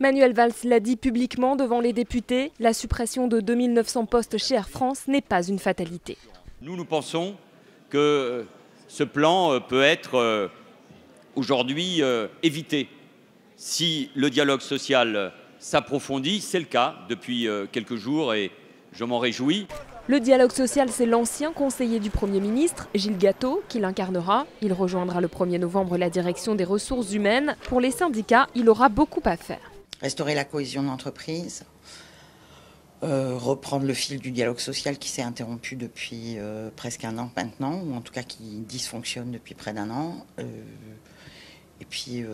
Manuel Valls l'a dit publiquement devant les députés, la suppression de 2900 postes chez Air France n'est pas une fatalité. Nous pensons que ce plan peut être aujourd'hui évité si le dialogue social s'approfondit. C'est le cas depuis quelques jours et je m'en réjouis. Le dialogue social, c'est l'ancien conseiller du Premier ministre, Gilles Gateau, qui l'incarnera. Il rejoindra le 1er novembre la direction des ressources humaines. Pour les syndicats, il aura beaucoup à faire. Restaurer la cohésion d'entreprise, reprendre le fil du dialogue social qui s'est interrompu depuis presque un an maintenant, ou en tout cas qui dysfonctionne depuis près d'un an. Et puis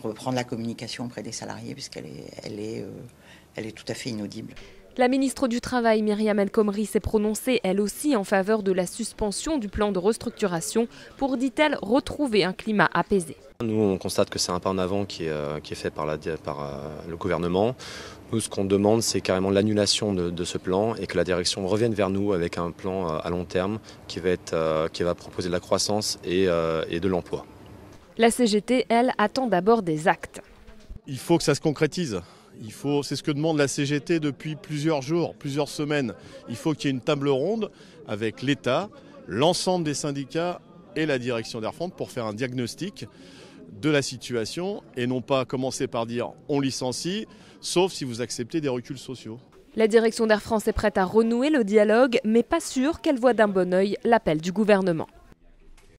reprendre la communication auprès des salariés, puisqu'elle est tout à fait inaudible. La ministre du Travail, Myriam El Khomri, s'est prononcée elle aussi en faveur de la suspension du plan de restructuration pour, dit-elle, retrouver un climat apaisé. Nous, on constate que c'est un pas en avant qui est fait par le gouvernement. Nous, ce qu'on demande, c'est carrément l'annulation de ce plan et que la direction revienne vers nous avec un plan à long terme qui va proposer de la croissance et de l'emploi. La CGT, elle, attend d'abord des actes. Il faut que ça se concrétise. C'est ce que demande la CGT depuis plusieurs jours, plusieurs semaines. Il faut qu'il y ait une table ronde avec l'État, l'ensemble des syndicats et la direction d'Air France pour faire un diagnostic de la situation et non pas commencer par dire on licencie, sauf si vous acceptez des reculs sociaux. La direction d'Air France est prête à renouer le dialogue, mais pas sûre qu'elle voit d'un bon œil l'appel du gouvernement.